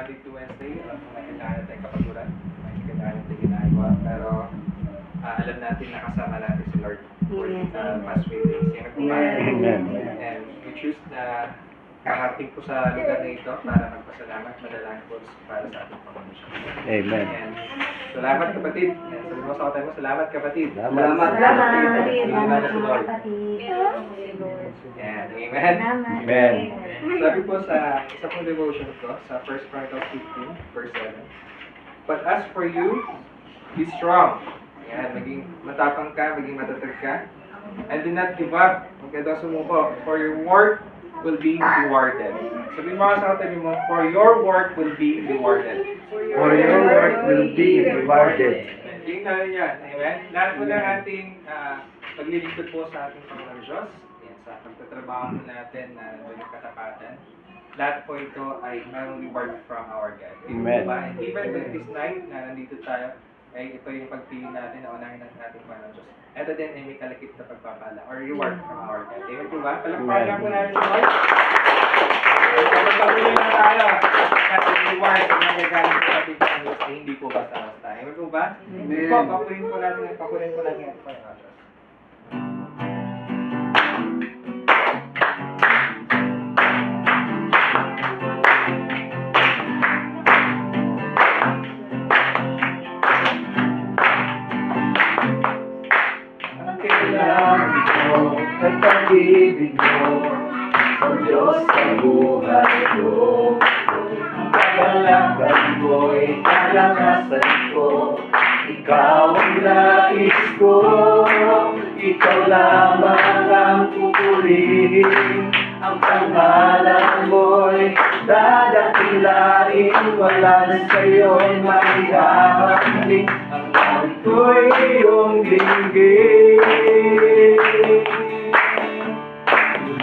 Monday to Wednesday, alam mo may kailangan tayong kapaturan, may kailangan tayong ginagawa, pero alam natin na kasama natin si Lord for the past few days. Yan ang kumain. And we choose na makarating po sa lugar na ito para magpasalamat, madalangin po para sa ating Panginoon. Amen. And salamat kapatid. And sabi mo sa kapatid mo, salamat kapatid. Salamat. Salamat si Lord. Yan. Amen. Amen. Sabi po sa isa pong devotion ko, sa 1 Chronicles 15, verse 7. But as for you, be strong. Yan, maging matapang ka, maging matatag ka. And do not give up. Huwag ka daw sumuko. For your work will be rewarded. Sabi mo sa katabi mo, for your work will be rewarded. For your work will be rewarded. Tingnan niya. Amen? Lahat po ng ating paglilingkod po sa ating Panginoon Diyos, yan, sa pagtatrabaho natin na may katapatan, lahat po ito ay mayroong reward from our God. Amen. And even this night na nandito tayo, ay ito yung pagpili natin na unahin ng ating Panginoon Diyos. Ito din ay may kalakip na pagpapala or reward from our God. Amen po ba? Palakpakan po natin sa Lord. Pagpapatuloy na tayo at reward na nagagaling sa ating Panginoon ay hindi po basta-basta. Amen po ba? Amen. Papunin po natin ang ating Panginoon Diyos. Kailangan mo at pag-ibig mo, O Diyos sa buhay ko. Ang kagalakan mo'y kalakasan ko, Ikaw ang nais ko, Ikaw lamang ang pupurihin. Ang pangalan mo'y dadakilain, wala na sa'yo'y maihahaling. Ang langit ko'y iyong dinggin.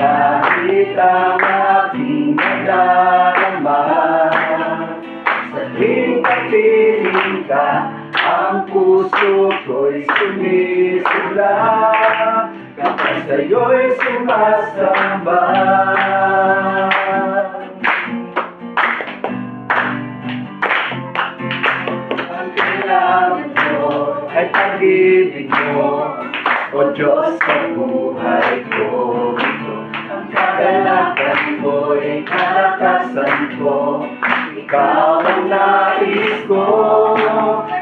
Kahit ang aking nadarama, sa tuwing kapiling ka, ang puso ko'y sumisigla, kapag sa'yo'y sumasamba. Ang kailangan mo ay pag-ibig mo, O Diyos sa buhay ko. Ang kagalakan mo'y kalakasan ko, Ikaw ang nais ko,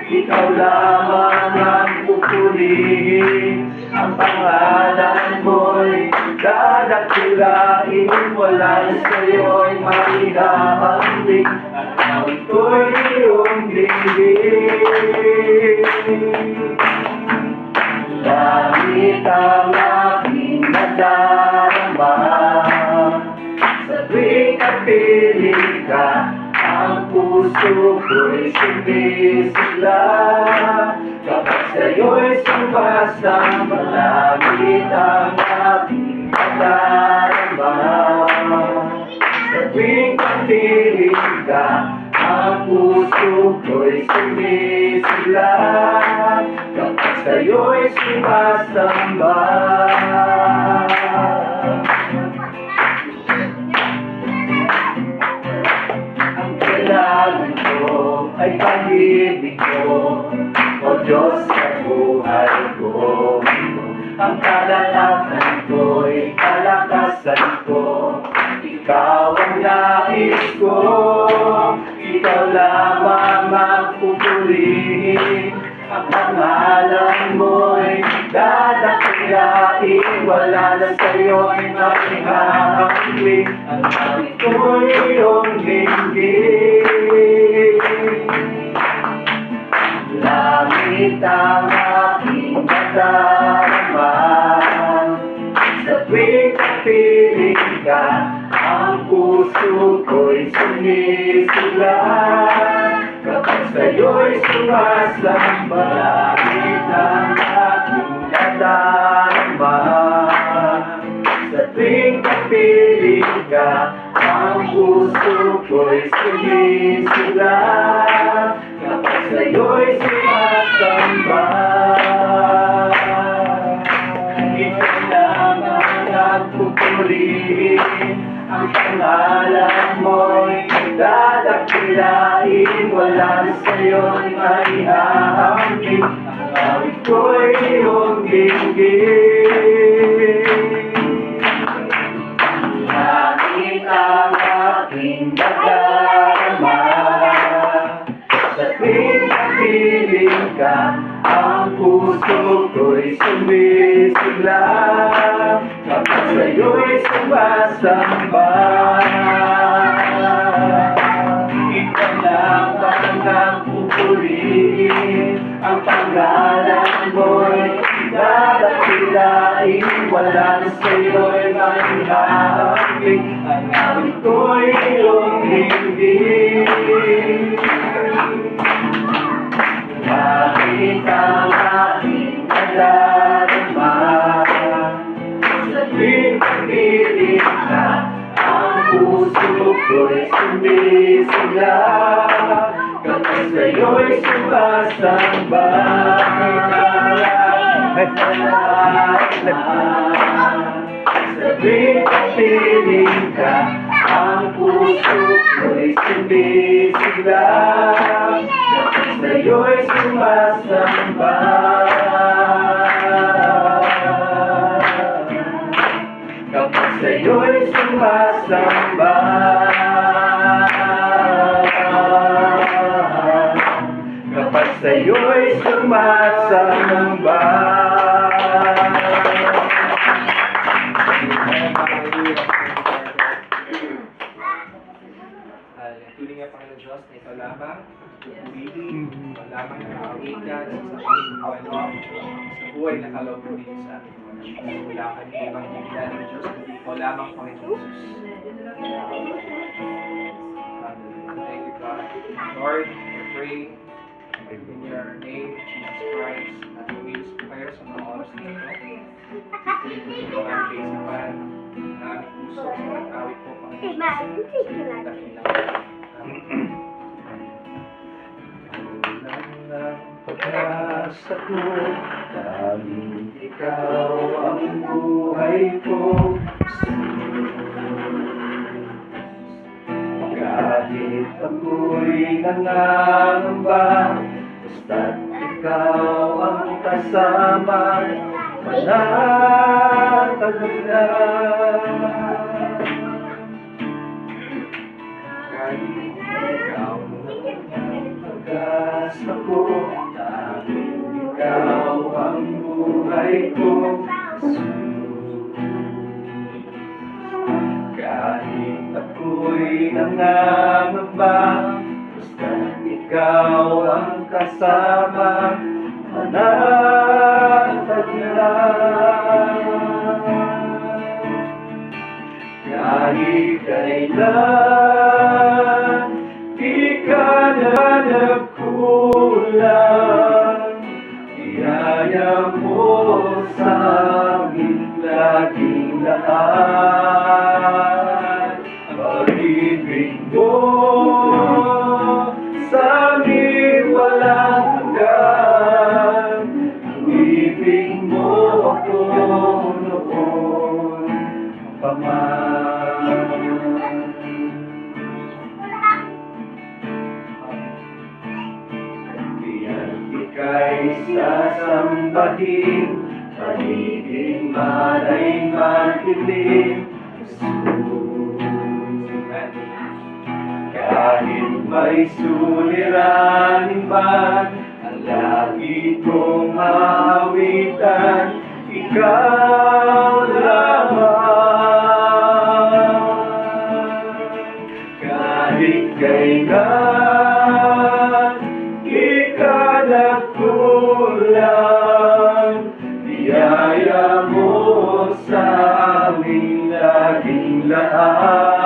Ikaw lamang ang pupurihin. Ang pangalan mo'y dadakilain, wala na sa'yo'y maihahaling. Ang langit ko'y iyong dinggin. Langit ang aking nadarama, sa tuwing kapiling ka, ang puso ko'y sumisigla, kapag sa'yo'y sumasamba. Langit ang aking nadarama, sa tuwing kapiling ka, ang puso ko'y sumisigla, kapag sa'yo'y sumasamba. Ang kailangan ko ay pag-ibig mo, O Diyos sa buhay ko. Ang kalakasan ko'y kalakasan ko, Ikaw ang nais ko, Ikaw lamang ang pupurihin. Ang pangalan mo'y dadakilain, wala na sa'yo'y maihahaling. Ang langit ko'y iyong dinggin. Langit ang aking nadarama, sa tuwing kapiling ka, ang puso ko'y sumisigla, kapag sa'yo'y sumasamba. Langit ang aking nadarama, sa tuwing kapiling ka, ang puso ko'y sumisigla, kapag sa'yo'y sumasamba. Ikaw lamang ang pupurihin. Ang pangalan mo'y dadakilain, ngayon ay hahambing ang awit ko'y iyong dinggin. Langit ang aking nadarama sa tuwing napiling ka, ang puso ko'y sumisigla kapag sa'yo'y sumasamba. Ikaw lamang ang pupurihin, ang pangalan mo'y dadakilain, wala na sa'yo'y maihahambing ang awit ko'y iyong dinggin. Bakit ang aking nadarama sa tuwing napiling ka, ang puso ko'y sumisigla kapag sa'yo'y sumasamba. Sa tuwing napiling ka, ang puso ko'y sumisigla kapag sa'yo'y sumasamba. Kapag sa'yo'y sumasamba. Kapag sa'yo'y sumasamba. Tuloy nga Panginoon Diyos na ito lamang pupurihin, ito lamang nakaawitan sa pagkakuwalo sa buhay na kaloob mo dito sa amin. Wala kami ibang bigyan ng Diyos, kundi ikaw lamang Panginoon Jesus. Thank you God. Lord, I pray in your name, Jesus Christ, at umilis po kayo sa mga oras na ito. Ituloy po ang kaisipan, ang puso sa nag-awit po, Panginoon Jesus, sa dakilang. Ang pag-asa ko, tanging ikaw ang buhay ko. Kahit ako'y nangangamba, basta't ikaw ang kasama, panatag na. Kahit ikaw ang pag-asa ko, tanging ikaw ang buhay ko. Kahit ako'y nangangamba, basta't ikaw ang kasama, panatag na. Kahit kailan di ka na nagkulang, biyaya mo sa amin laging lahat. Pag-ibig mo sa amin walang hanggan, ibig mo ako noon pa man. Diyan ika'y sasambahin, pagiging man ay matilim. Kahit may suliranin man, ang lagi kong aawitan, ikaw lamang. Kahit kailan di ka nagkulang, biyaya mo sa aming laging lahat.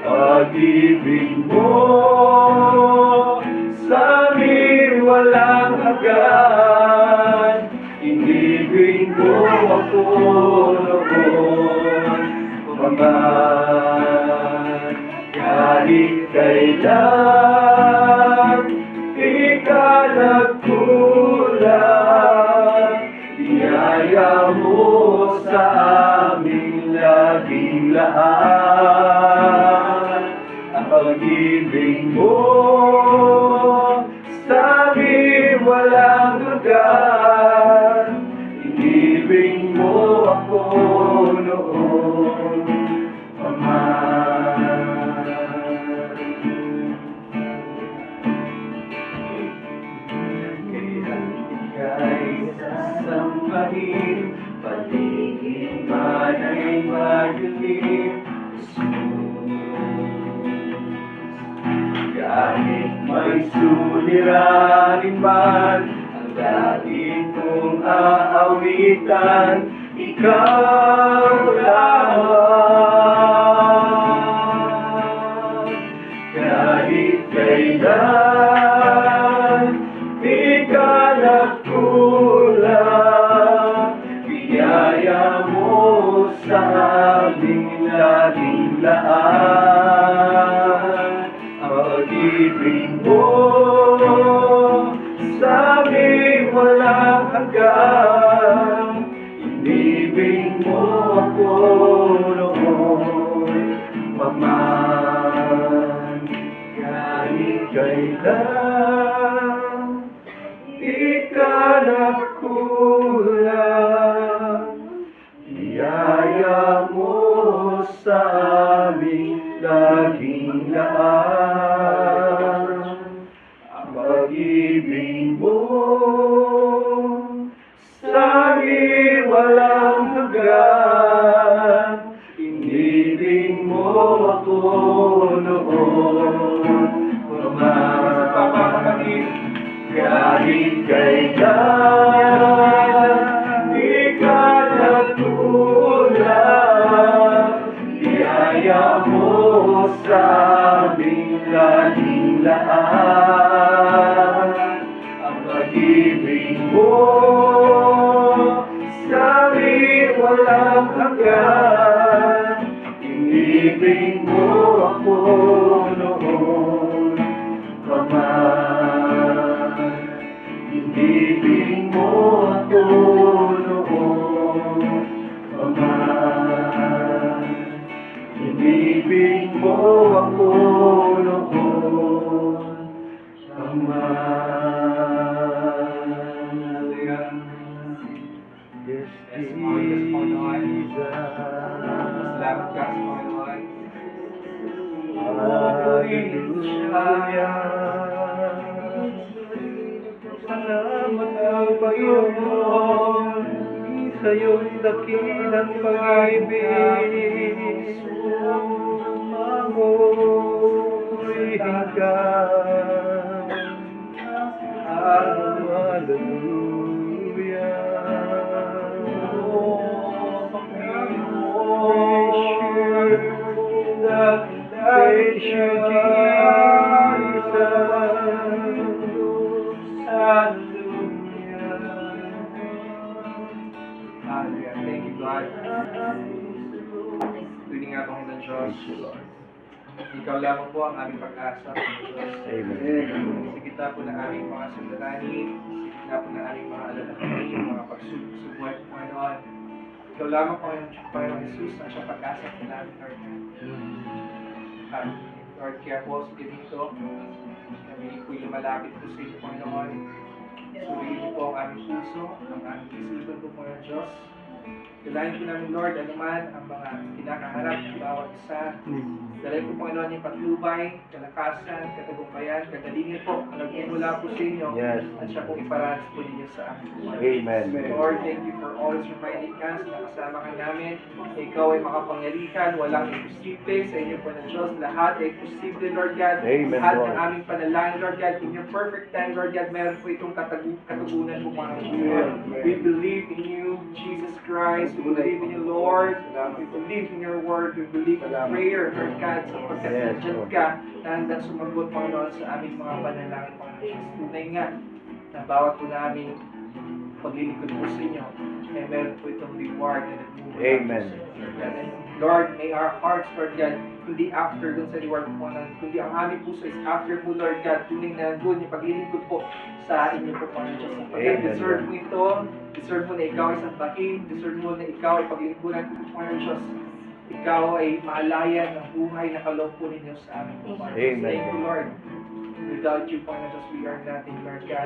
Pag-ibig mo sa amin walang hanggan, inibig mo ako noon pa man. Kahit kailan di ka nagkulang, biyaya mo sa aming laging lahat. Ang pag-ibig mo suliranin man ang lagi kong aawitan, ikaw lang. Kahit kailan di ka nagkulang, biyaya mo sa aming laging laan. Ang pag-ibig mo sa aming walang hanggan, inibig mo ako noon pa man. Kahit kailan di ka nagkulang, biyaya mo sa aming laging laan. Ang pag-ibig mo sa aming walang hanggan, inibig mo ako noon pa man. Kahit kailan di ka nagkulang, biyaya mo sa aming laging laan. Ang pag-ibig mo sa aming walang hanggan, inibig mo ako noon pa man. Inibig mo ako noon pa man. Inibig mo ako noon pa man. Yes, Salamat ka sa Panginoon. Hallelujah. Salamat ang Panginoon, sa'yo'y dakilang pag-ibig. Amoy hinggan. Praise you, Jesus. Hallelujah. Thank you, God. Tuwing nga po ng Diyos. Ikaw lamang po ang aming pag-asa, Diyos. Amen. Sa gitna po ng aming mga suliranin, sa gitna po ng aming mga alalahanin, mga pagsubok, Panginoon. Ikaw lamang po ang Panginoon Jesus ang siyang pag-asa po namin, Lord. At Lord, kaya po sa gabi ito, kami po'y lumalapit po sa inyo, Panginoon. Suriin niyo po ang aming puso, ang aming isipan po, Panginoon Diyos. Kailangan po namin, Lord, anuman ang mga kinakaharap ng bawat isa. Dalay po, Panginoon, yung patnubay, kalakasan, katagumpayan, kagalingan po, ang nagmumula po sa inyo. Yes. At siya po iparanas po ninyo sa amin. Amen. Lord, thank you for always reminding us na kasama ka namin. Ikaw ay makapangyarihan, walang imposible sa inyo po ng Diyos. Lahat ay posible, Lord God. Amen, Lahat Lord. ng aming panalangin, Lord God. In your perfect time, Lord God, meron po itong katugunan po, Panginoon. We believe in you, Jesus Christ. We believe in you, Lord. We believe in your word. We believe in prayer, Lord God. Sapagkat Yes, nandiyan Lord. ka na handang sumagot, Panginoon, sa aming mga panalangin, Panginoon. Tunay nga na bawat po namin paglilingkod po sa inyo, ay meron po itong reward na nagmumula po Amen. sa inyo, Lord God. And Lord, may our hearts, Lord God, hindi after dun sa reward po namin, kundi ang aming puso is after po, Lord God, tuning na nandun yung paglilingkod po sa inyo po, Panginoon Diyos. Sapagkat Amen, deserve Lord. mo ito, deserve mo na ikaw ay sambahin, deserve mo na ikaw ay paglilingkuran po, Panginoon Diyos. Ikaw ay maalayan ng buhay na kaloob po ninyo sa amin po, Panginoon Diyos. Amen. Thank you, Lord. Without you, Panginoon Diyos, we are nothing, Lord God.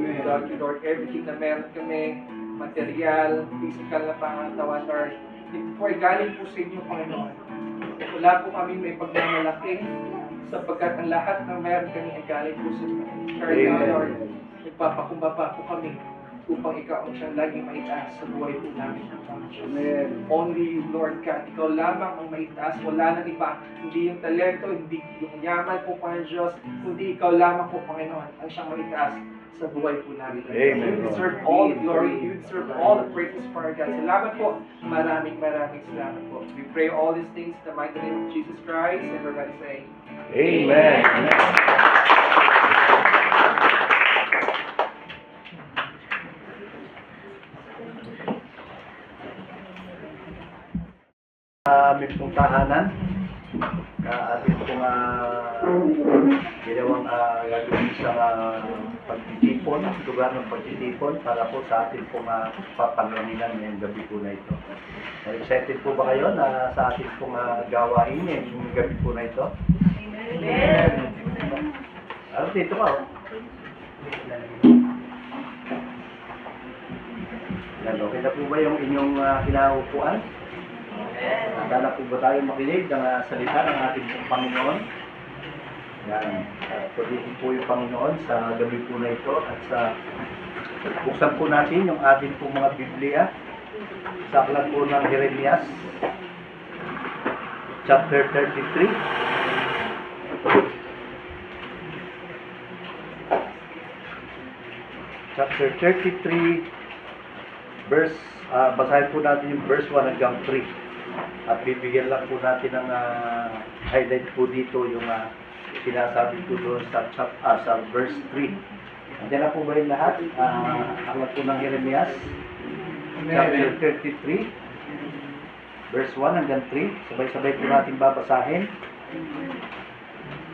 Without you, Lord, everything na meron kami, material, physical na pangatawan, Lord, ito po ay galing po sa inyo, Panginoon. Wala po kami may pagmamalaki, sapagkat ang lahat ng meron kami ay galing po sa inyo. Lord, Amen. Lord, nagpapakumbaba po kami upang ikaw ang siyang laging maitaas sa buhay po namin. Amen. Only you, Lord God. Ikaw lamang ang maitaas. Wala nang iba. Hindi yung talento, hindi yung yaman po, Panginoon Diyos, kundi ikaw lamang po, Panginoon, ang siyang maitaas sa buhay po namin. Amen, You deserve all the glory. You deserve all the praises for our God. Salamat po. Maraming salamat po. We pray all these things in the mighty name of Jesus Christ. And everybody say, Amen. Aming pong tahanan, ating pong ginawang gagawin sa pagtitipon, lugar ng pagtitipon para po sa ating pong papanlanginan ngayong gabi po na ito. Excited po ba kayo na sa ating pong gawain ngayong gabi po na ito? Amen! Dito ka, oh. Okay na po ba yung inyong kinaupuan? Nagdala po ba tayo makinig ng salita ng ating Panginoon? Yan. Pagdihin po yung Panginoon sa gabi po na ito at sa buksan po natin yung ating po mga Biblia sa aklat po ng Jeremias chapter 33. Chapter 33 verse basahin po natin yung verse 1 hanggang 3. At bibigyan lang po natin ng highlight po dito yung sinasabi po doon sa verse 3. Andiyan na po ba yung lahat? Aklat po ng Jeremias, chapter 33, verse 1 hanggang 3. Sabay-sabay po natin babasahin.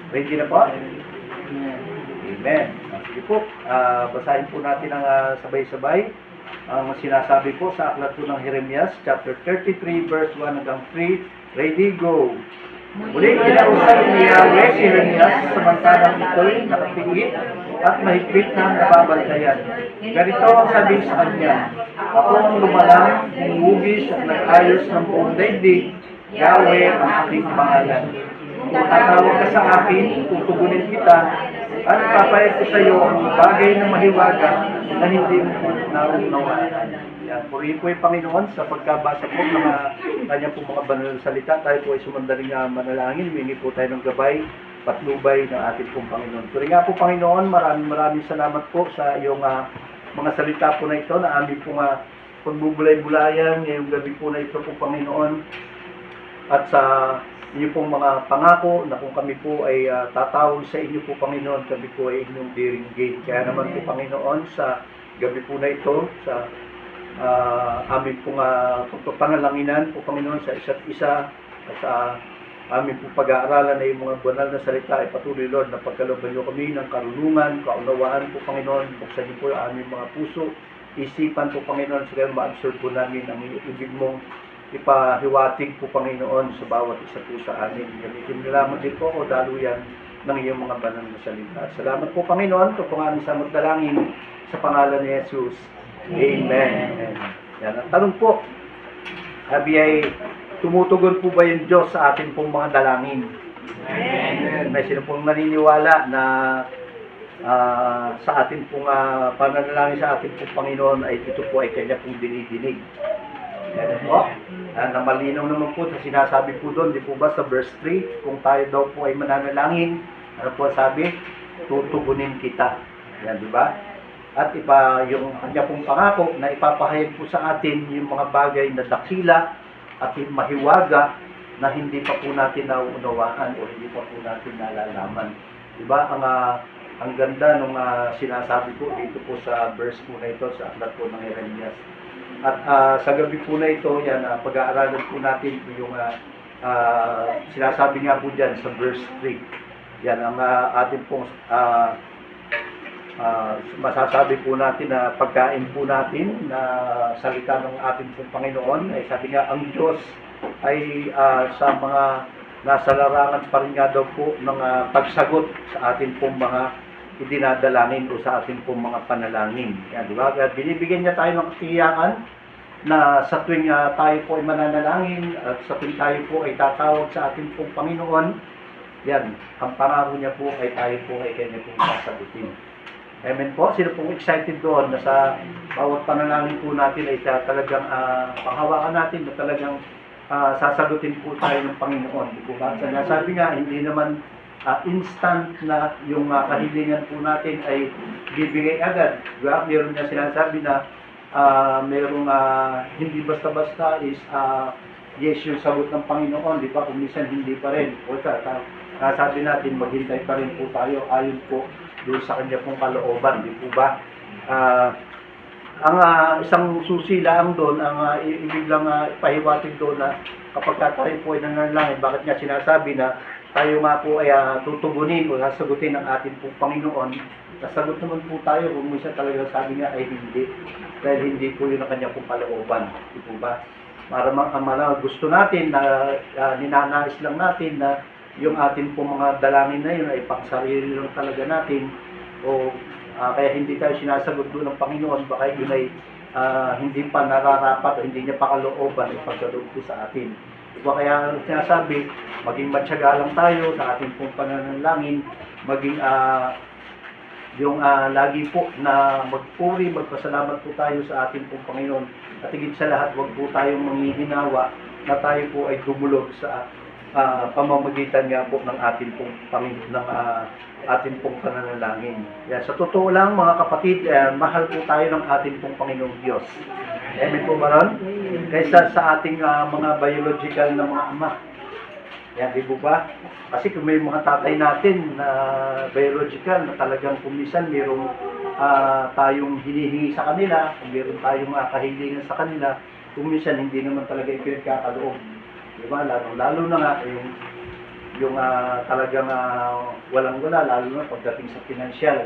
Ready na po? Amen. Sige po, basahin po natin ang sabay-sabay. Ang sinasabi po sa aklat po ng Jeremias, chapter 33, verse 1 hanggang 3. Ready, go! Muling kinausap ni Yahweh si Jeremias samantalang ito'y nakatingin at mahigpit na nababantayan. Ganito ang sabi sa kanya, ako ang lumalang, humugis at nag-ayos ng buong daigdig. Yahweh ang aking pangalan. Kung tatawag ka sa akin, tutugunin kita, at ipapayag ko sa iyo ang bagay na mahiwaga na hindi mo naunawaan. Yan. Purihin po yung Panginoon sa pagkabasa po ng kanyang po mga banal na salita. Tayo po ay sumandaling manalangin. Humingi po tayo ng gabay, patnubay ng ating pong Panginoon. Purihin nga po Panginoon, maraming salamat po sa iyong mga salita po na ito na aming pong pagbubulay-bulayan ngayong gabi po na ito po Panginoon. At sa inyo pong mga pangako na kung kami po ay tatawag sa inyo po Panginoon, kami po ay inyong diringgin. Kaya naman po Panginoon, sa gabi po na ito, sa aming pong pagpapangalanginan po Panginoon sa isa't isa, at sa aming pong pag-aaralan na yung mga banal na salita ay patuloy Lord na pagkalooban nyo kami ng karunungan, kaunawaan po Panginoon, buksan niyo po ang aming mga puso, isipan po Panginoon, sa kaya ma-absorb po namin ang ibig mong ipahiwatig po Panginoon sa bawat isa po sa amin. Gamitin niyo lamang din po o daluyan ng iyong mga banal na salita. Salamat po Panginoon. Ito po ang aming sa magdalangin sa pangalan ni Jesus. Amen. Yan. Ang tanong po, sabi ay, tumutugon po ba yung Diyos sa ating pong mga dalangin? Amen. May sino pong naniniwala na sa ating pong pananalangin sa ating pong Panginoon ay ito po ay kanya pong dinidinig. Yan po. Na malinaw naman po sa sinasabi po doon, di po ba sa verse 3, kung tayo daw po ay mananalangin, ano po sabi? Tutugunin kita. Yan, di ba? At yung kanya pong pangako na ipapahayag po sa atin yung mga bagay na dakila at mahiwaga na hindi pa po natin nauunawaan o hindi pa po natin nalalaman. Di ba? Ang ganda nung sinasabi ko dito po sa verse po na ito, sa aklat po ng Jeremias. At sa gabi po na ito, yan, pag-aaralan po natin yung sinasabi nga po dyan sa verse 3. Yan, ang ating pong masasabi po natin na pagkain po natin na salita ng ating pong Panginoon. Ay sabi nga, ang Diyos ay sa mga nasa larangan pa rin nga daw po ng pagsagot sa ating pong mga idinadalangin o sa ating pong mga panalangin. Yan, di ba? Kaya binibigyan niya tayo ng katiyakan na sa tuwing tayo po ay mananalangin at sa tuwing tayo po ay tatawag sa ating pong Panginoon, yan, ang pangako niya po ay tayo po ay kanya pong sasagutin. Amen po. Sino pong excited doon na sa bawat panalangin po natin ay talagang panghawakan natin na talagang sasagutin po tayo ng Panginoon. Di po ba? Sabi nga, hindi naman instant na yung kahilingan po natin ay bibigay agad. Diba? Meron nga sinasabi na merong hindi basta-basta is yes yung sagot ng Panginoon. Di ba? Kung minsan hindi pa rin. O sabi natin, maghintay pa rin po tayo ayon po doon sa kanya pong kalooban, di po ba? Ang isang susi lang doon, ang ibig lang ipahiwatig doon na kapag tayo po ay nananalangin, bakit nga sinasabi na tayo nga po ay tutugunin o sasagutin ng ating pong Panginoon, sasagot naman po tayo kung minsan talaga sabi nga ay hindi, dahil hindi po yun ang kanya pong kalooban, di po ba? Gusto natin na ninanais lang natin na yung ating pong mga dalangin na yun ay pangsarili lang talaga natin o kaya hindi tayo sinasagot doon ng Panginoon, baka yun ay hindi pa nararapat o hindi niya pa kalooban ay pagkaloob po sa atin. Diba? Kaya sinasabi, maging matyaga lang tayo sa ating pong pananalangin, maging yung lagi po na magpuri, magpasalamat po tayo sa ating pong Panginoon. At higit sa lahat, huwag po tayong manghihinawa na tayo po ay dumulog sa pamamagitan nga po ng ating pong Panginoon, ng ating pong pananalangin. Yan. Sa totoo lang mga kapatid, mahal po tayo ng ating pong Panginoong Diyos. Amen po ba ron? Kaysa sa ating mga biological na mga ama. Yan, di po ba? Kasi kung may mga tatay natin na biological na talagang kumisan mayroong tayong hinihingi sa kanila, kung mayroon tayong kahilingan sa kanila, kumisan hindi naman talaga ipinagkakaloob. Diba? Lalo na nga yung talagang walang-wala, lalo na pagdating sa financial.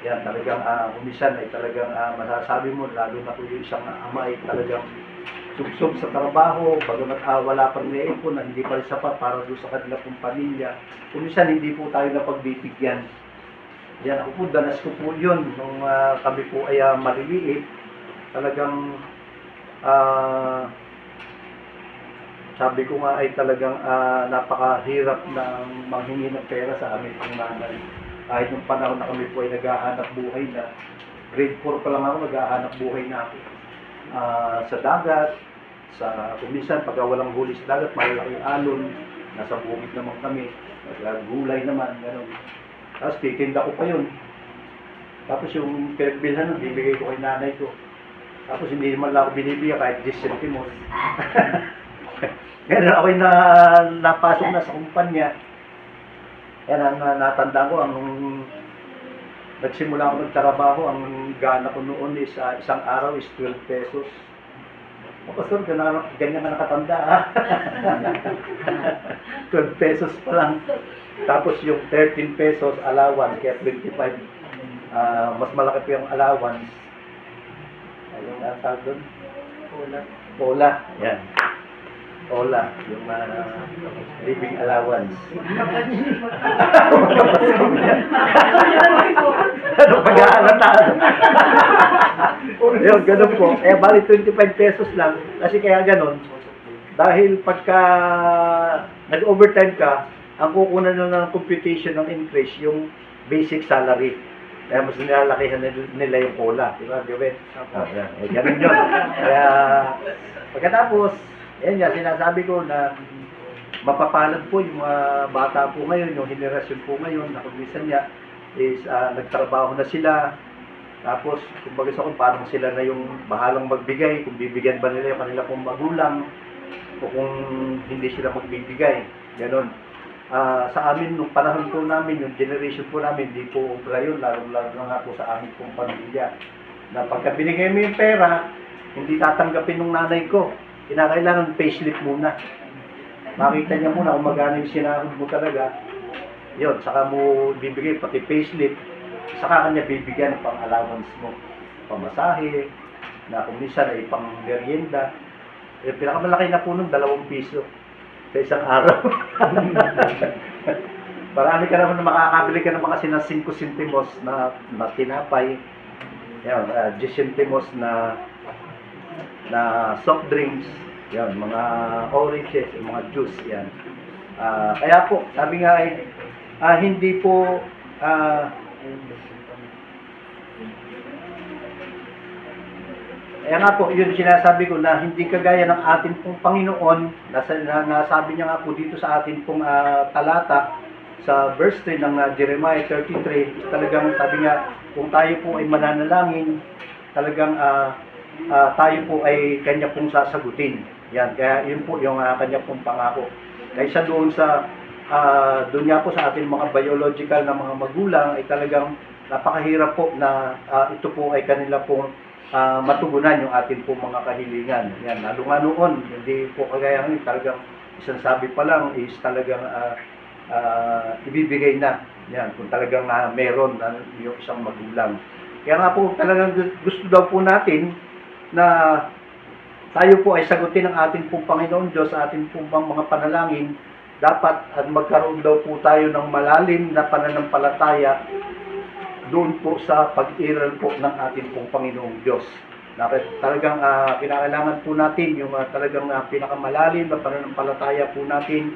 Yan, talagang kumisan ay talagang masasabi mo, lalo na kung yung isang ama ay talagang subsob sa trabaho, bagamat wala pang naipon na hindi pa rin sapat para doon sa kanila pong pamilya. Kumisan hindi po tayo napagbibigyan. Yan, ako po, danas ko po yun nung kami po ay maliliit. Talagang sabi ko nga ay talagang napakahirap na manghingi ng pera sa amin ng nanay. Kahit nung panahon na kami po ay naghahanap buhay na, grade 4 pa lang ako, naghahanap buhay na ako. Sa dagat, kung minsan pagka walang huli sa dagat, malalaking alon, nasa bukid naman kami, gulay naman, gano'n. Tapos titinda ko pa yun. Tapos yung pinagbilhan, bibigay ko kay nanay ko. Tapos hindi naman lang ako binibigyan kahit 10 centimos. Ngayon ako'y napasok na sa kumpanya. Yan ang natandaan ko, ang nagsimula ako magtrabaho, ang gana ko noon is isang araw is 12 pesos. Pastor, ganyan ka nakatanda ha? 12 pesos pa lang. Tapos yung 13 pesos allowance, kaya 25. Mas malaki pa yung allowance. Ayun ang tawag doon? Pola. Yan. Ola, yung living allowance. Ano pag-aalata? Yun, ganun po. Bali 25 pesos lang. Kasi kaya ganun. Dahil pagka nag-overtime ka, ang kukunan na ng computation ng increase, yung basic salary. Kaya mas nilalakihan nila yung cola. Diba, Joven? Ganun yun. Kaya pagkatapos, yan nga, sinasabi ko na mapapalad po yung mga bata po ngayon, yung henerasyon po ngayon, na kung minsan niya is nagtrabaho na sila, tapos kumbaga sa kung parang sila na yung bahalang magbigay, kung bibigyan ba nila yung kanila pong magulang, o kung hindi sila magbibigay, gano'n. Sa amin, nung panahon po namin, yung generation po namin, hindi po ubra yun, lalo-lalo na nga po sa amin pong pamilya, na pagka binigay mo yung pera, hindi tatanggapin ng nanay ko. Kinakailangan payslip muna. Makita niya muna kung magkano yung sinahod mo talaga. Yun, saka mo bibigay pati payslip, saka kanya bibigyan ng pang-allowance mo. Pamasahe, na kung minsan ay pang merienda. Pinakamalaki na po nun, 2 piso sa isang araw. Marami ka naman na makakabili ka ng mga 5 centimos na tinapay. Yan, 10 centimos na soft drinks, yan, mga oranges, mga juice, yan. Kaya po, sabi nga ay, hindi po, Kaya nga po, yun sinasabi ko na hindi kagaya ng ating pong Panginoon, nasabi niya nga po dito sa ating pong talata, sa verse 3 ng Jeremiah 33, talagang sabi nga, kung tayo po ay mananalangin, talagang tayo po ay kanya pong sasagutin. Yan, kaya yun po yung kanya pong pangako. Kaysa doon sa, doon nga po sa ating mga biological na mga magulang, ay talagang napakahirap po na ito po ay kanila pong matugunan yung ating po mga kahilingan. Yan, lalo nga noon, hindi po kagaya ngayon, talagang isang sabi pa lang is talagang ibibigay na. Yan, kung talagang meron yung isang magulang. Kaya nga po talagang gusto daw po natin na tayo po ay sagutin ng ating pong Panginoon Diyos sa ating pong mga panalangin. Dapat at magkaroon daw po tayo ng malalim na pananampalataya doon po sa pag-iral po ng ating pong Panginoong Diyos. Talagang kinakailangan po natin yung talagang pinakamalalim na pananampalataya po natin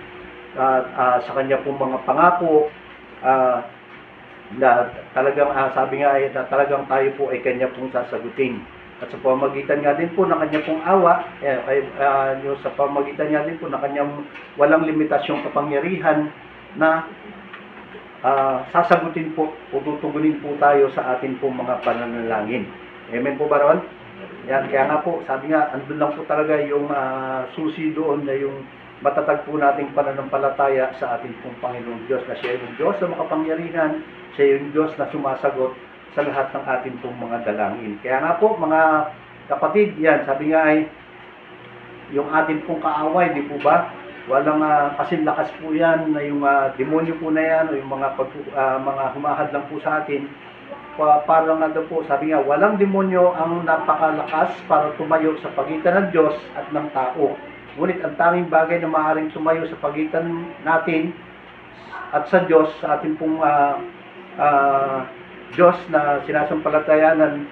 sa kanya pong mga pangako na talagang sabi nga ay talagang tayo po ay kanya pong sasagutin. At sa pamamagitan nga din po ng kanya pong awa, sa pamamagitan nga din po ng kanyang walang limitasyong kapangyarihan na sasagutin po o tutugunin po tayo sa atin po mga pananalangin. Amen po ba ron? Yan, kaya nga po, sabi nga, andun lang po talaga yung susi doon na yung matatag po nating pananampalataya sa ating pong Panginoong Diyos, na siya yung Diyos na makapangyarihan, siya yung Diyos na sumasagot sa lahat ng ating pong mga dalangin. Kaya nga po, mga kapatid, yan, sabi nga ay, yung ating pong kaaway, di po ba? Walang kasing lakas po yan na yung demonyo po na yan o yung mga humahad lang po sa atin. Parang daw po, sabi nga, walang demonyo ang napakalakas para tumayo sa pagitan ng Diyos at ng tao. Ngunit ang tanging bagay na maaaring tumayo sa pagitan natin at sa Diyos, sa ating pong Diyos na sinasampalatayanan,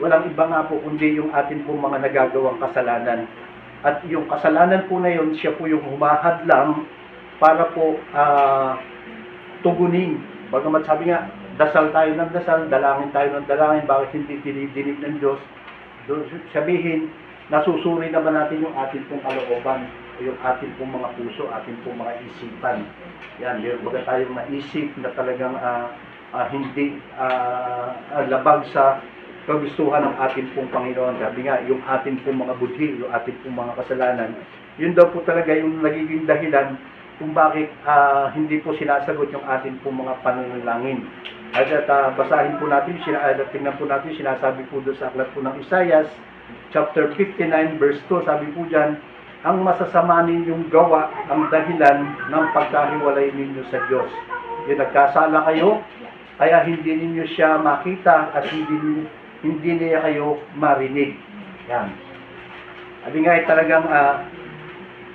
walang iba nga po kundi yung ating pong mga nagagawang kasalanan. At yung kasalanan po na yun, siya po yung humahad lang para po tugunin. Bagamat sabi nga, dasal tayo ng dasal, dalangin tayo ng dalangin, bakit hindi dinidinig ng Diyos? Sabihin, nasusuri naman natin yung ating pong kalooban, yung ating pong mga puso, ating pong mga isipan. Yan, baga tayong naisip na talagang hindi labag sa kagustuhan ng ating pong Panginoon. Sabi nga, yung ating pong mga budhi, yung ating pong mga kasalanan, yun daw po talaga yung nagiging dahilan kung bakit hindi po sinasagot yung ating pong mga pananalangin. At basahin po natin, tingnan po natin, sinasabi po doon sa aklat po ng Isaiah, chapter 59, verse 2, sabi po dyan, ang masasama ninyong gawa ang dahilan ng pagkahiwalay ninyo sa Diyos. Yung nagkasala kayo, kaya hindi ninyo siya makita at hindi niya kayo marinig. Yan. Sabi nga ay talagang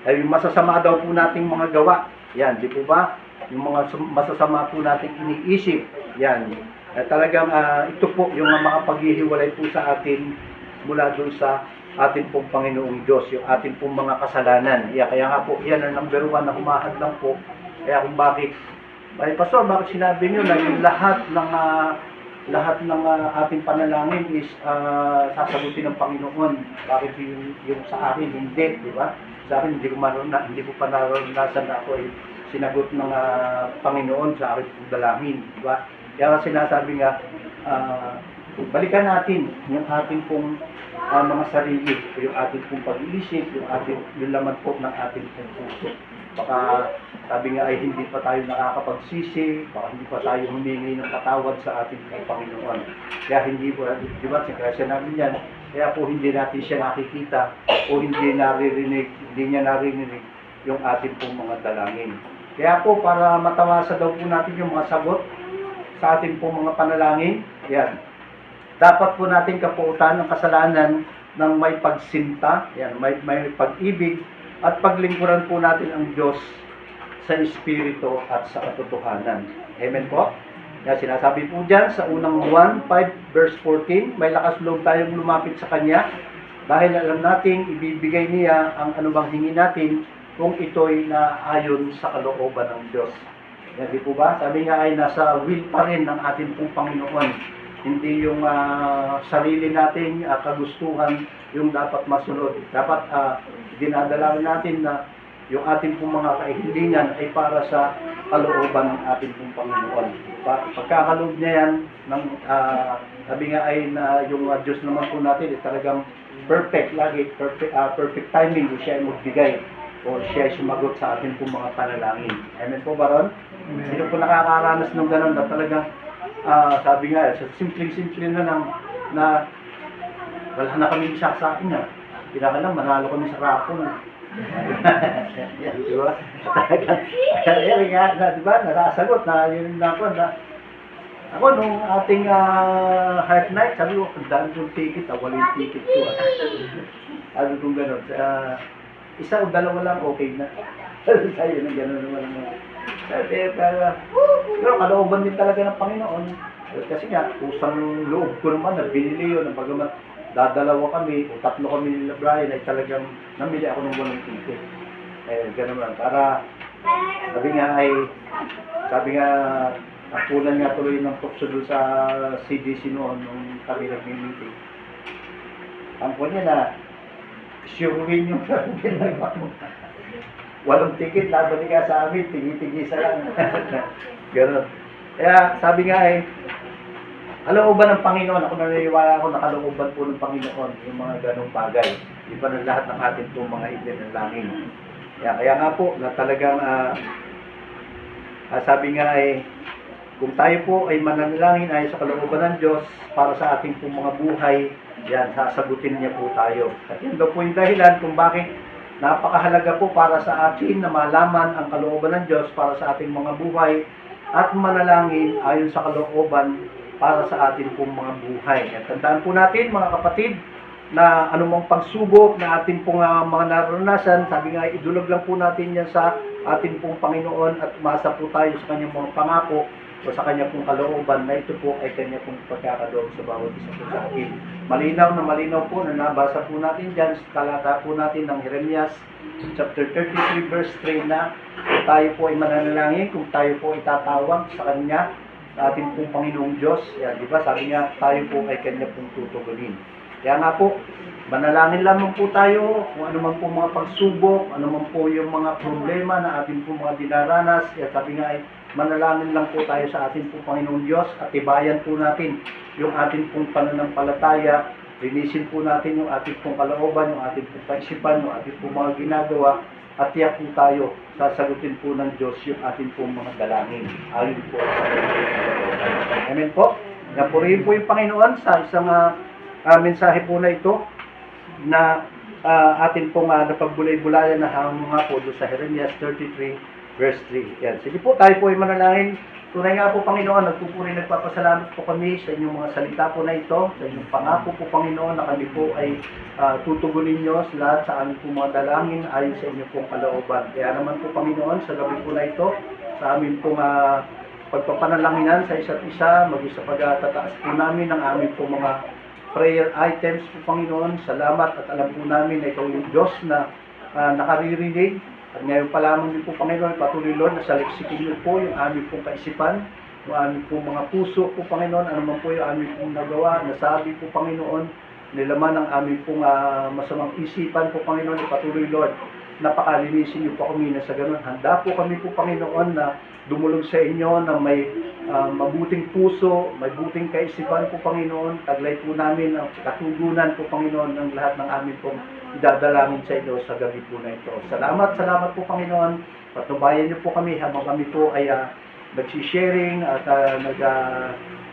ay masasama daw po nating mga gawa. Yan, di po ba? Yung mga masasama po nating iniisip. Yan. Talagang ito po yung makapaghihiwalay po sa atin mula doon sa ating pong Panginoong Diyos, yung ating pong mga kasalanan. Kaya nga po, yan ang number 1 na humahad lang po. Kaya kung bakit, ay Pastor, bakit sinabi niyo na yung lahat ng ating panalangin is sasagutin ng Panginoon? Bakit yung sa akin hindi, di ba? Sa akin hindi ko pa naranasan na ako ay sinagot ng Panginoon sa aking pong dalangin, di ba? Kaya sinasabi nga, balikan natin yung ating pong mga sarili, yung ating pong pag-iisip, yung laman po ng ating pong puso. Baka sabi nga ay hindi pa tayo nakakapagsisi, baka hindi pa tayo humingi ng patawad sa ating Panginoon. Kaya hindi po, di ba, siya namin yan, kaya po hindi natin siya nakikita o hindi niya naririnig yung ating pong mga dalangin. Kaya po, para matawasa daw po natin yung mga sagot sa ating pong mga panalangin, yan, dapat po natin kapuutan ng kasalanan ng may pagsinta, yan, may pag-ibig, at paglingkuran po natin ang Diyos sa Espiritu at sa katotohanan. Amen po? Yan, sinasabi po dyan sa unang 1:5 verse 14, may lakas loob tayong lumapit sa Kanya dahil alam nating ibibigay niya ang anumang hingi natin kung ito'y naayon sa kalooban ng Diyos. Yan, di po ba? Sabi nga ay nasa will pa rin ng ating pong Panginoon hindi yung sarili nating kagustuhan yung dapat masunod. Dapat dinadalangin natin na yung ating pong mga kahilingan ay para sa kalooban ng ating pong Panginoon. Pagkakaloob niya yan, ng, sabi nga ay na yung Diyos naman po natin ay talagang perfect, lagi perfect timing kung siya ay magbigay o siya ay sumagot sa ating pong mga panalangin. Amen po ba ron? Sino po nakakaranas ng gano'n na talagang sabi nga, sa simpleng-simple na lang na wala na kami isa sa akin nga. Pinaka lang, manalo kami sa rapon. Yan, di ba? Yan nga, di ba? Nakasagot na yun na ako nung ating heart night, sabi ko, ang dami kong ticket, wala yung ticket ko. Sabi kong gano'n. Isa o dalawa lang, okay na. Sa'yo na gano'n naman. Pero kalooban din talaga ng Panginoon. Kasi nga, kusang loob ko naman, nagbinili yun, pagamat dadalawa kami, o tatlo kami nila Brian, ay talagang namili ako ng walang ticket. Gano'n lang. Para, sabi nga, nakulan nga tuloy ng tukso doon sa CDC noon, nung kami nag-meeting. Ang po niya na, surein yung ginagawa mo. Walang ticket, laban ka sa amin, tigi-tigisa lang. Gano'n. Kaya sabi nga kalooban ng Panginoon, ako naniniwala ako na kalooban po ng Panginoon yung mga ganong bagay. Di pa ng lahat ng atin po mga itinalangin. Kaya nga po, na talagang sabi nga kung tayo po ay mananalangin ay sa kalooban ng Diyos para sa ating po mga buhay, yan, sasagutin niya po tayo. At yun daw po yung dahilan kung bakit napakahalaga po para sa atin na malaman ang kalooban ng Diyos para sa ating mga buhay at manalangin ayon sa kalooban para sa ating pong mga buhay. At tandaan po natin mga kapatid na anumang pagsubok na ating pong mga naranasan, sabi nga idulog lang po natin yan sa ating pong Panginoon at umasa po tayo sa kanyang mga pangako o sa kanyang pong kalooban na ito po ay kanyang pong pagkakalob sa bawat isa po sa atin. Malinaw po na nabasa po natin dyan sa talata po natin ng Jeremias chapter 33 verse 3 na kung tayo po ay mananalangin, kung tayo po ay tatawag sa kanya, ating pong Panginoong Diyos, yan, di ba? Sabi nga, tayo po ay kanya pong tutugunin. Kaya nga po, manalangin lamang po tayo kung ano man po mga pagsubok, ano man po yung mga problema na ating po mga dinaranas. Kaya sabi nga manalangin lang po tayo sa ating po Panginoong Diyos at tibayan po natin yung ating pong pananampalataya. Linisin po natin yung ating pong kalooban, yung ating pong kaisipan, yung ating pong mga ginagawa. At tiyak po tayo, sasagutin po ng Diyos yung ating pong mga dalangin. Ayon po sa Amen po. Napurihin po yung Panginoon sa isang mensahe po na ito na atin pong napagbulay-bulayan na mga po doon sa Jeremias 33 verse 3. Yan. Sige po, tayo po ay manalangin. Tunay nga po, Panginoon, nagpupuri, nagpapasalamat po kami sa inyong mga salita po na ito, sa inyong pangako po, Panginoon, na kami po ay tutugunin nyo sa lahat sa aming po mga dalangin ayon sa inyong pong kalooban. Kaya naman po, Panginoon, sa gabi po na ito, sa aming pong pagpapanalanginan sa isa't isa, mag-isa pagtataas po namin ng aming po mga prayer items po, Panginoon. Salamat at alam po namin na ikaw yung Diyos na nakaririnig. At ngayon pa lamang din po, Panginoon, patuloy, Lord, na saliksikin niyo po yung aming pong kaisipan, yung aming pong mga puso po, Panginoon, ano man po yung aming pong nagawa, nasabi po, Panginoon, nilaman ang aming pong masamang isipan po, Panginoon, patuloy, Lord, napakalinisin niyo po kami na sa ganun. Handa po kami po, Panginoon, na dumulog sa inyo na may mabuting puso, may buting kaisipan po, Panginoon. Taglay po namin ang katugunan po, Panginoon, ng lahat ng aming pong idadalangin sa inyo sa gabi po na ito. Salamat po, Panginoon. Patnubayan niyo po kami habang kami po ay nagsisharing at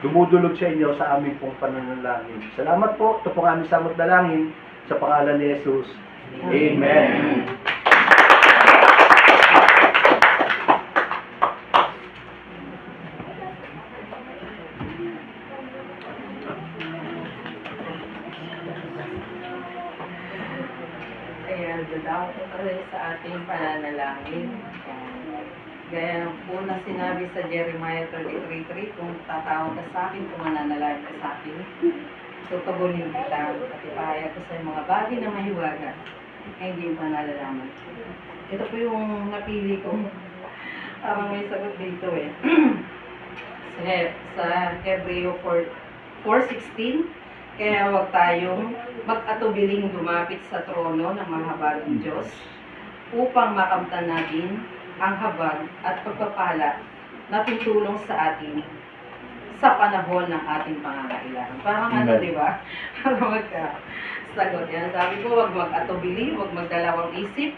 dumudulog sa inyo sa aming pong pananalangin. Salamat po. Ito po ang aming samot dalangin sa pangalan ni Jesus. Amen. Ayan, dadako po tayo sa ating pananalangin. Gaya po na sinabi sa Jeremiah 33:3, kung tatawag ka sa akin, kung mananalangin ka sa akin, tutugunin kita at ipahayag ko sa mga bagay na mahiwaga ay hindi pa nalalaman. Ito po yung napili ko. Parang may sagot dito sa Hebreo 4:16. Kaya huwag tayong mag-atubiling lumapit sa trono ng mahabaging Diyos upang makamtan natin ang habag at pagpapala na tutulong sa atin sa panahon ng ating pangangailangan. Parang ano, Amen. di ba? Para magka-sagot yan. Sabi ko, huwag mag-atubili, huwag magdalawang isip,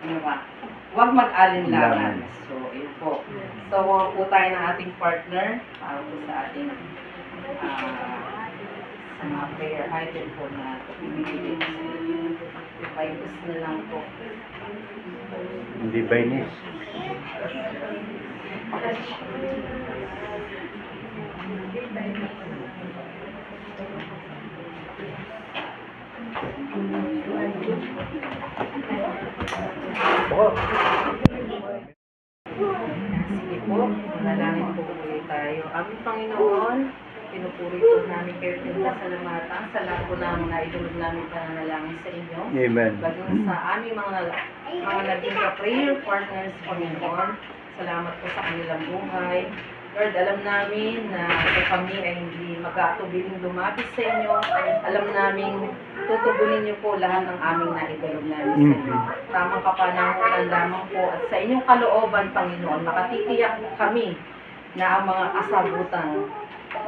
ano ba? Huwag mag-alinlangan. So, yun po. So, huwag po tayo ng ating partner para po sa ating sa mga prayer item po na ibibigay ko sa inyo. Bibles na lang po. Hindi Venice. Sige po, manalangin po ulit tayo. Aming Panginoon, pinupuri po namin kayo pinasasalamatan sa lahat po namin na idulog namin pananalangin sa inyo. Amen. Bagong sa aming mga naging prayer partners, Panginoon, salamat po sa kanilang buhay. Lord, alam namin na kami ay hindi mag-aatubiling lumapit sa inyo. Alam namin, tutugunin niyo po lahat ng aming naitulog namin sa inyo. Tamang kapanahunan lamang po at sa inyong kalooban, Panginoon, makatitiyak kami na ang mga kasagutan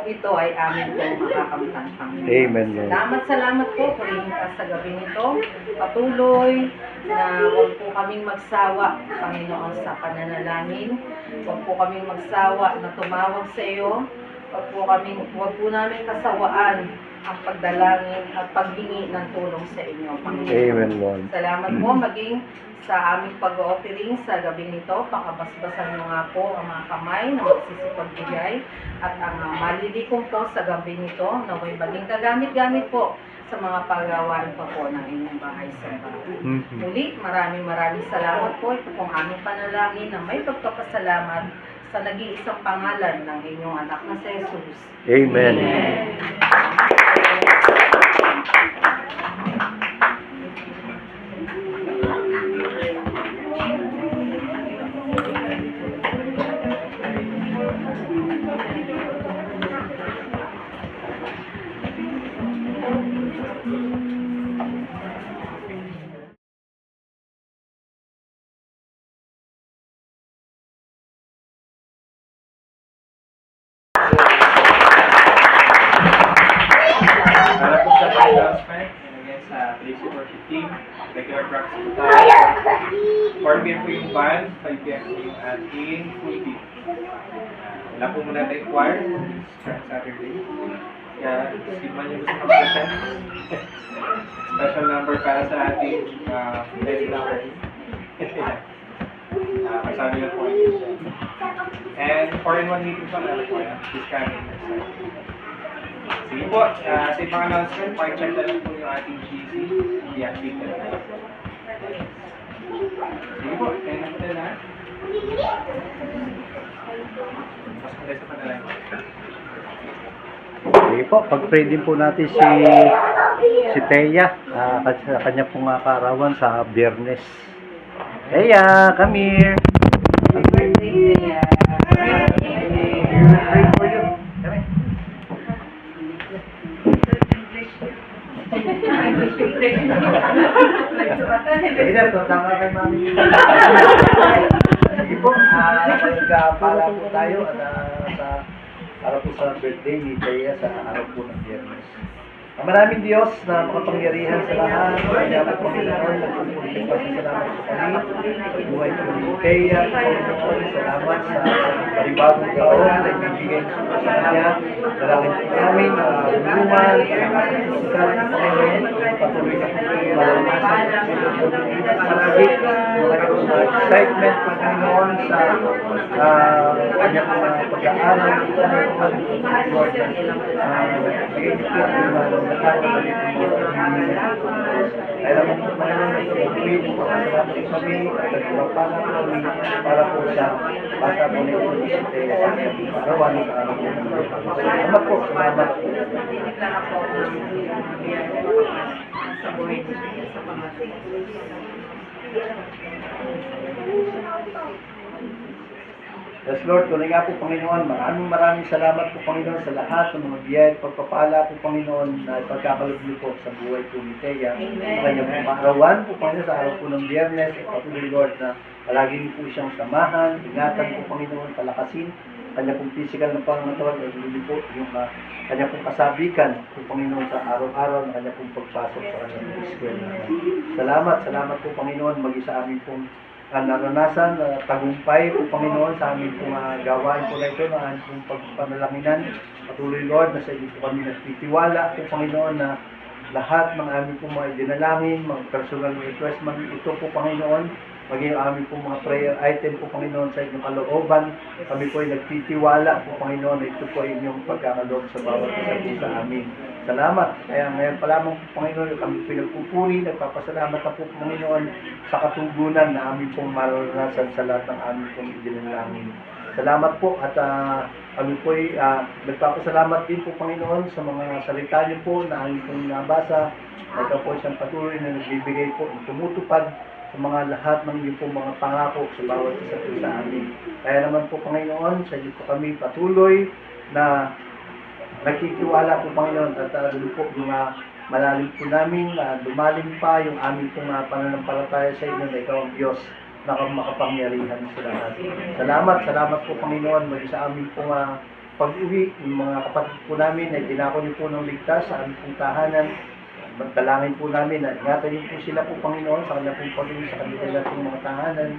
ito ay amin po makakamtan, Panginoon. Amen, Lord. Salamat po, purihin ka sa gabi nito. Patuloy na huwag po kaming magsawa, Panginoon, sa pananalangin. Huwag po kaming magsawa na tumawag sa iyo. Huwag po namin kasawaan ang pagdalangin at paghingi ng tulong sa inyo, Panginoon. Amen, Lord. Salamat po maging sa aming pag-offering sa gabi nito. Pakabasbasan mo nga po ang mga kamay na magsisipagbigay at ang malilikom po sa gabi nito na may maging kagamit-gamit po sa mga paggawain pa po ng inyong bahay sa bahay. Muli, maraming salamat po. Ito pong aming panalangin na may pagpapasalamat sa nag-iisang pangalan ng inyong anak na si Jesus. Amen. Para po sa announcement, and again sa Praise and Worship Team, regular practice po tayo. 4 p.m. po yung band, 5 p.m. po yung ating full team. Wala po muna tayong choir, start Saturday. Kaya, skip man yung gusto mag-present. Special number para sa ating ready number. Masabi lang po yun. And 4-in-1 meeting pa na po yan. This coming next time. Sige po, sa ibang announcement, check na lang po yung ating GC, i-active na lang. Sige po, kaya na po na. Mas mula sa panalangin. Sige po, pag-pray din po natin si Teya, sa kanya pong kaarawan sa Biyernes. Teya, come here. Happy birthday, Leia. Pray for you. Come here. Sige po, tama kay mami. Sige po, magpapala po tayo at para po sa birthday ni Teya sa araw po ng Biyernes. Ang maraming Diyos na makapangyarihan sa lahat, kaya po Panginoon, nagpupulitin pa sa salamat sa kami. Buhay po ni Teya, Panginoon, salamat sa panibagong taon na ibibigay sa kanya. Dalangin po namin, tulungan, sa Panginoon, patuloy na po malalasan, palagi, magkaroon sa excitement, Panginoon, sa kanyang pag-aaral, Lord, naging po alam mo po Panginoon na sa pagpili, makasalamat po kami at nagpapala po kami para po sa bata po na ito sa Teya sa kanyang pagawa ng araw po. Salamat po, salamat. Sa buhay niya, sa pamating. Yes, Lord, tuloy nga po, Panginoon, maraming salamat po, Panginoon, sa lahat ng mga biyaya at pagpapala po, Panginoon, na ipagkakalog niyo po sa buhay po ni Thea. Sa kanyang pangarawan po, Panginoon, sa araw po ng Biyernes, at patuloy, Lord, na palagi niyo po siyang samahan, ingatan po, Panginoon, palakasin, kanya pong physical na pangangatawan, at hindi po yung kanya pong kasabikan po, Panginoon, sa araw-araw na kanya pong pagpasok sa kanyang eskwela. Salamat po, Panginoon, mag-isa amin pong naranasan, tagumpay po, Panginoon, sa aming pong gawain po na ito, na aming pong pagpanalanginan. Patuloy, Lord, na sa inyo po kami nagtitiwala po, Panginoon, na lahat ng aming pong mga dinalangin, mga personal request man ito po, Panginoon, maging aming pong mga prayer item po, Panginoon, sa inyong kalooban. Kami po ay nagtitiwala po, Panginoon, na ito po ay inyong pagkakaloob sa bawat isa po sa amin. Salamat. Kaya ngayon pa lamang po, Panginoon, kami pinagpupuri, nagpapasalamat na po, Panginoon, sa katugunan na aming pong maranasan sa lahat ng aming pong idinalangin. Salamat po at kami po ay nagpapasalamat din po, Panginoon, sa mga salita niyo po na aming pong nabasa. Ito po siyang patuloy na nagbibigay po, tumutupad sa mga lahat ng inyong pong mga pangako sa bawat isa po sa amin. Kaya naman po, Panginoon, sa inyo po kami patuloy na nagtitiwala po, Panginoon, at doon po mga malalim po namin, dumalim pa yung aming pong pananampalataya sa inyo na ikaw ang Diyos na makapangyarihan sa lahat. Salamat po, Panginoon, maging sa aming pong pag-uwi, yung mga kapatid po namin na dinako niyo po ng ligtas sa aming pong tahanan. Magdalangin po namin na ingatan niyo po sila po, Panginoon, sa kanilang pong pag-uwi, sa kanilang pong mga tahanan.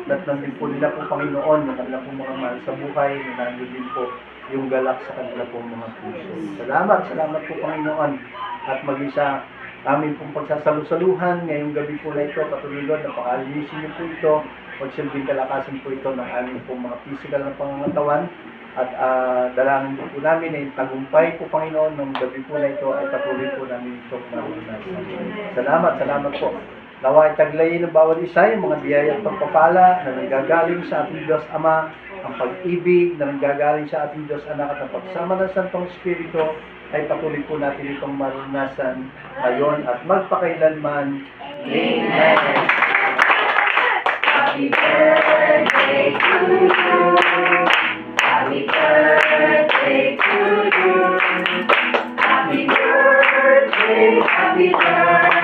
At nandun po nila po, Panginoon, na kanilang pong mga mahal sa buhay, na nandun din po yung galak sa kanila pong mga puso. Salamat po, Panginoon, at mag-isa amin pong pagsasalusaluhan ngayong gabi po na ito, patuloy, Lord, na pakalinisin niyo po ito, magsilbing kalakasan po ito ng aming pong mga physical na pangangatawan, at dalangin po namin na yung tagumpay po, Panginoon, ng gabi po na ito ay patuloy po namin itong marunong. Salamat po. Nawa itaglayin ng bawat isa yung mga biyaya at pagpapala na nanggagaling sa ating Diyos Ama, ang pag-ibig na nanggagaling sa ating Diyos Anak at ang pagsama ng Santong Espiritu ay patuloy po natin itong maranasan ngayon at magpakailanman. Amen. Happy birthday to you. Happy birthday to you. Happy birthday, happy birthday.